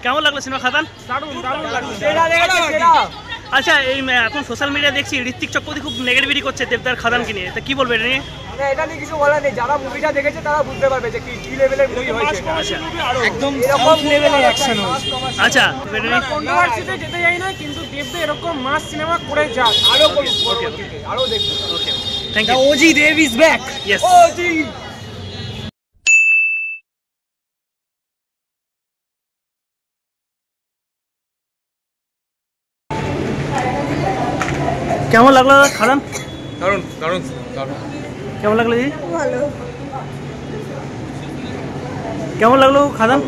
কেমন লাগলো সিনেমা খাদান? আচ্ছা, এই এখন সোশ্যাল মিডিয়া দেখছি ঋত্বিক চক্রবর্তী খুব নেগেটিভিটি করছে দেবদার খাদানকে নিয়ে, তা কি বলবেন এটা নিয়ে? এটা নিয়ে কিছু বলার নেই, যারা মুভিটা দেখেছে তারা বুঝতে পারবে যে কি লেভেলের মুভি হয়েছে। একদম এরকম লেভেলের অ্যাকশন হয়েছে। আচ্ছা, কন্ট্রোভার্সিতে যেতে যাই না, কিন্তু দেবদা এরকম মাস সিনেমা করে যাক, আরো করুন, আরো দেখুন। Okay, thank you. OG Dev is back. Yes, OG. কেমন লাগলো খাদান? দারুণ দারুণ দারুণ। কেমন লাগলো দিদি? ভালো। কেমন লাগলো খাদান?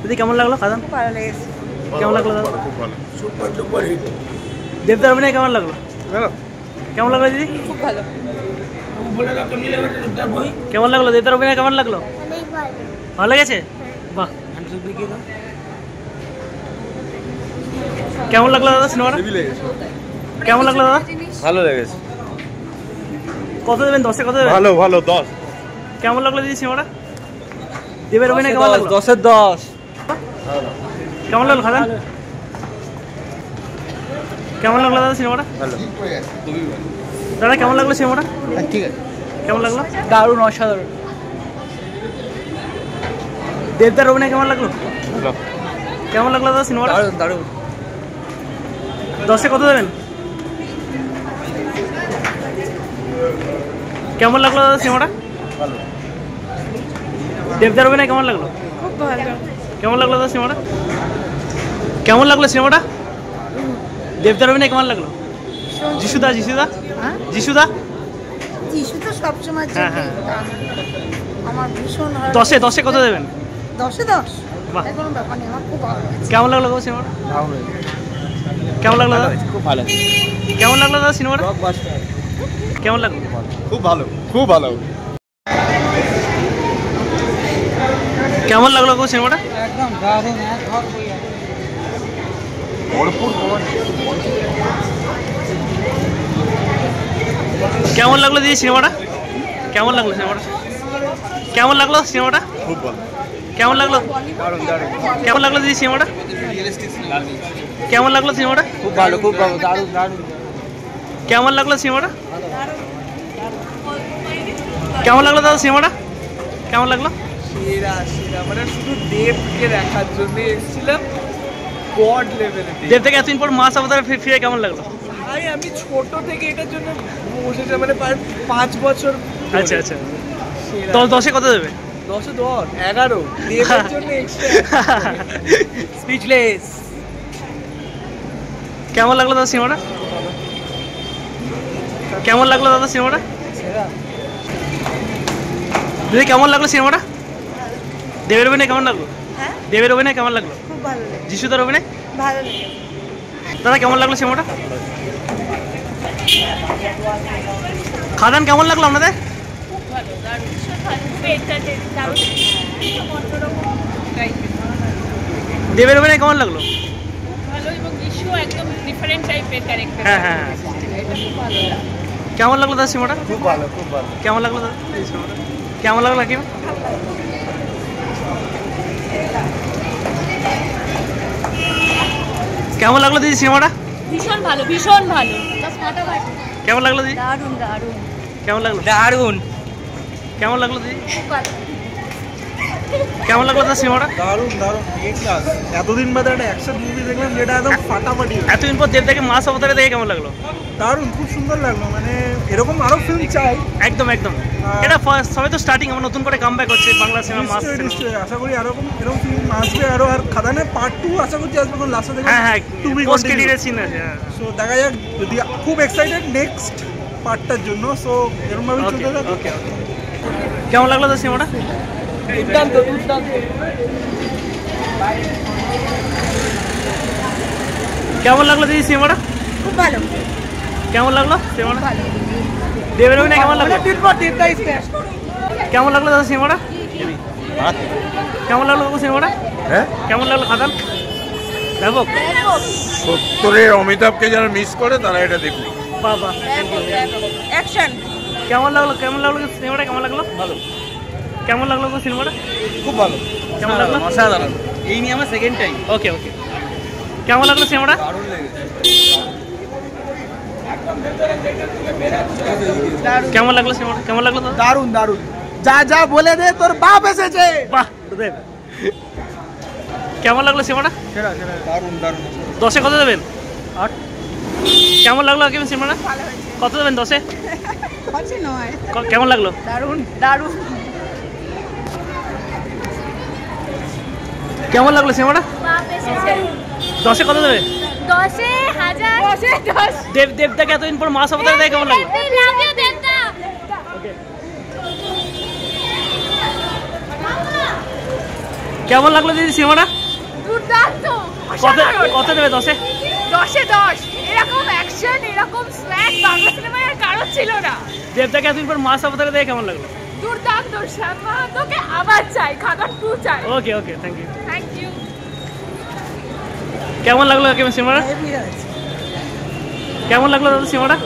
দিদি কেমন লাগলো খাদান? ভালো লেগেছে। কেমন লাগলো দাদা? খুব ভালো। দেবদার অভিনয় কেমন লাগলো? কেমন লাগলো দিদি? খুব ভালো। কেমন লাগলো দেবদার অভিনয়? কেমন লাগলো? অনেক ভালো। ভালো লেগেছে? বাহ। কেমন লাগলো দাদা সিনেমাটা? কেমন লাগলো দাদা? ভালো লেগেছে। কত দেবেন? 10-এ কত দেবেন? ভালো ভালো 10। কেমন লাগলো দিদি সিনেমাটা? দেবের অভিনয় কেমন লাগলো? 10-এর 10। কেমন লাগলো খাদান? কেমন লাগলো দাদা সিনেমাটা? ভালো। দাদা কেমন লাগলো সিনেমাটা? ঠিক আছে। কেমন লাগলো? দারুণ, অসাধারণ। দেবদার অভিনয় কেমন লাগলো? ভালো। কেমন লাগলো দাদা সিনেমাটা? দারুণ দারুণ। 10-এ কত দেবেন? কেমন লাগলো দাদা সিনেমাটা? ভালো। দেবদার অভিনয় কেমন লাগলো? খুব ভালো। কেমন লাগলো দাদা সিনেমাটা? কেমন লাগলো সিনেমাটা? দেবদার অভিনয় কেমন লাগলো? যিশুদা যিশুদা হ্যাঁ? যিশুদা যিশু তো সবসময় হ্যাঁ, হ্যাঁ। আমার ভীষণ ভালো। 10-এ কত দেবেন? 10-এ 10। বাহ। কোনো ব্যাপার নেই, আমার খুব ভালো লেগেছে। কেমন লাগলো গো সিনেমাটা? কেমন লাগলো দাদা? খুব ভালো। কেমন লাগলো দাদা সিনেমাটা? কেমন লাগলো? খুব ভালো খুব ভালো। কেমন লাগলো গো সিনেমাটা? একদম দারুণ, এক ভাগ বইয়া। কেমন লাগলো দিদি সিনেমাটা? কেমন লাগলো সিনেমাটা? কেমন লাগলো সিনেমাটা? খুব ভালো। কেমন লাগলো? দারুণ দারুণ। কেমন লাগলো দিদি সিনেমাটা? কেমন লাগলো সিনেমাটা? খুব ভালো, খুব ভালো, দারুণ দারুণ। কেমন লাগলো সিনেমাটা? কেমন লাগলো দাদা সিনেমাটা? কেমন লাগলো? সেরা সেরা, মানে শুধু দেবকে দেখার জন্য এসেছিলাম, গড লেভেলের। দেব থেকে এতদিন পর মাস অবতারে ফিরে কেমন লাগলো? ভাই আমি ছোট থেকে এটার জন্য বসেছিলাম, মানে 5 বছর। আচ্ছা আচ্ছা, 10-এ কত দেবে? 10-এ 10, 11 দেবের জন্য এক্সট্রা। স্পিচলেস। কেমন লাগলো দাদা সিনেমাটা? কেমন লাগলো দাদা সিনেমাটা? দিদি কেমন লাগলো সিনেমাটা? দেবের অভিনয় কেমন লাগলো? হ্যাঁ? দেবের অভিনয় কেমন লাগলো? খুব ভালো লেগেছে। যিশুদার অভিনয়? ভালো লেগেছে। দাদা কেমন লাগলো সিনেমাটা? খাদান কেমন লাগলো আপনাদের? দেবের অভিনয় কেমন লাগলো? হ্যাঁ হ্যাঁ হ্যাঁ। কেমন লাগলো দাদা সিনেমাটা? খুব ভালো খুব ভালো। কেমন লাগলো দাদা সিনেমাটা? কেমন লাগলো কি? কেমন লাগলো দিদি সিনেমাটা? ভীষণ ভালো, ভীষণ ভালো। কেমন লাগলো দিদি? দারুণ দারুণ। কেমন লাগলো? দারুণ। কেমন লাগলো দিদি? কেমন লাগলো দাদা সিনেমাটা? দারুণ দারুণ, এ ক্লাস। এতদিন বাদে একটা অ্যাকশন মুভি দেখলাম যেটা একদম ফাটাফাটি। এতদিন পর দেব থেকে মাস অবতারে দেখে কেমন লাগলো? দারুণ, খুব সুন্দর লাগলো, মানে এরকম আরো ফিল্ম চাই। একদম একদম, এটা সবাই তো স্টার্টিং, আমার নতুন করে কামব্যাক হচ্ছে বাংলা সিনেমা মাস সিনেমা। নিশ্চয়ই আশা করি এরকম ফিল্ম আসবে আরো, আর খাদানের পার্ট 2 আশা করছি আসবে, কারণ লাস্টে দেখলাম হ্যাঁ হ্যাঁ, টু বি পোস্ট ক্রেডিটের সিন আছে। সো দেখা যাক, যদি খুব এক্সাইটেড নেক্সট পার্টটার জন্য। সো এরকম ভাবে চলতে থাকবে। ওকে, কেমন লাগলো দাদা সিনেমাটা? দুর্দান্ত দুর্দান্ত। কেমন লাগলো দিদি সিনেমাটা? খুব ভালো। কেমন লাগলো সিনেমাটা? দেবের অভিনয় কেমন লাগলো? কেমন লাগলো দাদা সিনেমাটা? কেমন লাগলো সিনেমাটা? হ্যাঁ কেমন লাগলো খাদান? ব্যাপক। 70-এর অমিতাভকে যারা মিস করে তারা এটা দেখুন। বাবা অ্যাকশন। কেমন লাগলো সিনেমাটা? কেমন লাগলো? ভালো, কেমন লাগলো সিনেমাটা? খুব ভালো, কেমন লাগলো? অসাধারণ। এই নিয়ে আমার সেকেন্ড টাইম। ওকে ওকে, কেমন লাগলো সিনেমাটা? দারুণ লেগেছে। কেমন লাগলো সিনেমাটা? কেমন লাগলো দাদা? দারুণ দারুণ। যা যা বলে দে, তোর বাপ এসেছে। বাহ দেব, কেমন লাগলো সিনেমাটা? দারুণ দারুণ। 10-এ কত দেবেন? 8। কেমন লাগলো সিনেমাটা? কত দেবেন 10-এ? কেমন লাগলো? দারুণ দারুণ। কেমন লাগলো সিনেমাটা? বাপ এসেছে 10-এ কত দেবে? 10-এ 1000 10 দেবদাকে এতদিন পর মাস অবতারে দেয়, কেমন লাগলো? লাভ ইউ দেবদা। কেমন লাগলো দিদি সিনেমাটা? দুর্দান্ত। কত দেবে 10-এ? 10-এ 10। এরকম অ্যাকশন, এরকম স্ম্যাক বাংলা সিনেমায় আর কারো ছিল না। দেবদাকে এতদিন পর মাস অবতারে দেয়, কেমন লাগলো? দুর্দান্ত। শ্যামা তোকে আবার চাই, খাদান 2 চাই। Okay okay, thank you. Thank you. কেমন লাগলো সিনেমাটা? কেমন লাগলো দাদা সিনেমাটা?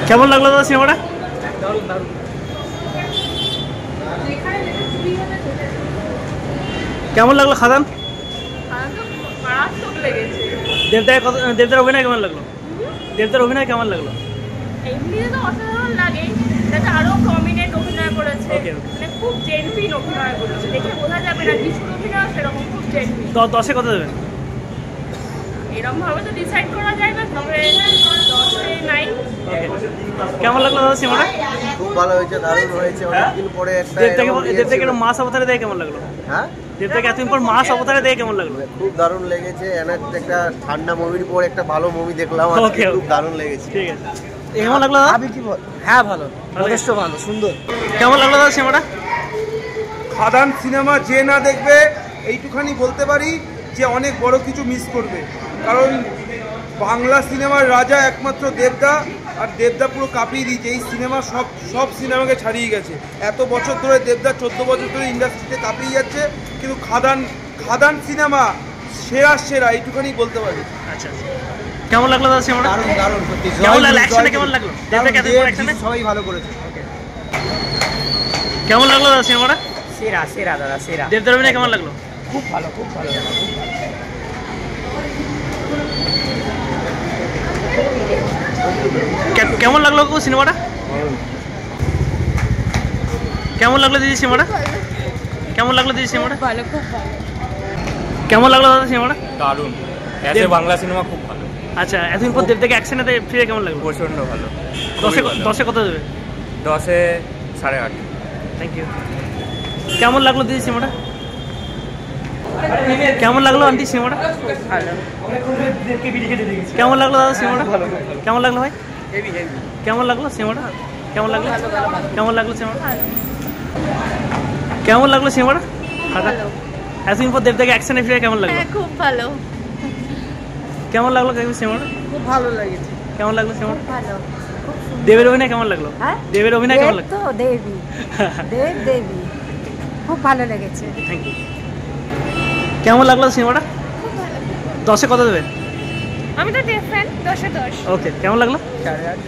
কেমন লাগলো দাদা সিনেমাটা? কেমন লাগলো খাদান? মারাত্মক লেগেছে। দেবদার অভিনয় কেমন লাগলো? দেবদার অভিনয় কেমন লাগলো? এমনিতে তো অসাধারণ লাগে, তাতে আরো প্রমিনেন্ট অভিনয় করেছে। Okay, okay. মানে খুব জেনুইন অভিনয় করেছে, দেখে বোঝা যাবে না যিশুর অভিনয় সেরকম খুব জেনুইন। 10-এ কত দেবেন? এরকম ভাবে তো ডিসাইড করা যায় না, তবে 10-এ 9। ওকে, কেমন লাগলো দাদা সিনেমাটা? খুব ভালো হয়েছে, দারুণ হয়েছে। অনেকদিন পরে একটা দেবদাকে মাস অবতারে দেয়, কেমন লাগলো? হ্যাঁ, দেবদাকে এতদিন পর মাস অবতারে দেয়, কেমন লাগলো? খুব দারুণ লেগেছে। একটা ঠান্ডা মুভির পর একটা ভালো মুভি দেখলাম, Okay, খুব okay. দারুণ লেগেছে। ঠিক আছে, কেমন লাগলো দাদা? আমি কি বল? হ্যাঁ ভালো, যথেষ্ট ভালো, সুন্দর। কেমন লাগলো দাদা সিনেমাটা? খাদান সিনেমা যে না দেখবে এইটুখানি বলতে পারি যে অনেক বড় কিছু মিস করবে, কারণ বাংলা সিনেমার রাজা একমাত্র দেবদা, আর দেবদা পুরো কাঁপিয়ে দিয়েছে। এই সিনেমা সব সিনেমাকে ছাড়িয়ে গেছে। এত বছর ধরে দেবদা 14 বছর ধরে ইন্ডাস্ট্রিতে কাঁপিয়ে যাচ্ছে, কিন্তু খাদান সিনেমা সেরা এইটুখানি বলতে পারি। আচ্ছা, কেমন লাগলো দাদা সিনেমাটা? দারুণ দারুণ, সত্যি। কেমন লাগলো অ্যাকশনে? কেমন লাগলো দেবদাকে এতদিন পর অ্যাকশনে? সবাই ভালো করেছে। কেমন লাগলো দাদা সিনেমাটা? সেরা সেরা দাদা, সেরা। দেবদার অভিনয় কেমন লাগলো? খুব ভালো, খুব ভালো। কেমন লাগলো সিনেমাটা? কেমন লাগলো দিদি সিনেমাটা? কেমন লাগলো দিদি সিনেমাটা? ভালো, খুব ভালো। কেমন লাগলো দাদা সিনেমাটা? দারুণ। বাংলা সিনেমা খুব ভালো। আচ্ছা, এতদিন পর দেবদাকে অ্যাকশনে ফিরে কেমন লাগলো? প্রচণ্ড ভালো। 10-এ কত দেবে? 10-এ 8.5। Thank you. কেমন লাগলো দিদি সিনেমাটা? কেমন লাগলো আন্টি সিনেমাটা? কেমন লাগলো দাদা সিনেমাটা? কেমন লাগলো ভাই? কেমন লাগলো সিনেমাটা? কেমন লাগলো? কেমন লাগলো সিনেমাটা? কেমন লাগলো সিনেমাটা? এতদিন পর দেবদাকে অ্যাকশনে ফিরে কেমন লাগলো? খুব ভালো। কেমন লাগলো সিনেমাটা? খুব ভালো লেগেছে। কেমন লাগলো সিনেমাটা? ভালো। দেবের অভিনয় কেমন লাগলো? দেবের অভিনয় কেমন লাগলো? তো দেবী, দেবী খুব ভালো লেগেছে। Thank you. কেমন লাগলো সিনেমাটা? 10-এ কত দেবে? আমি তো দেব ফ্যান, 10-এ 10। ওকে, কেমন লাগলো? 8.5।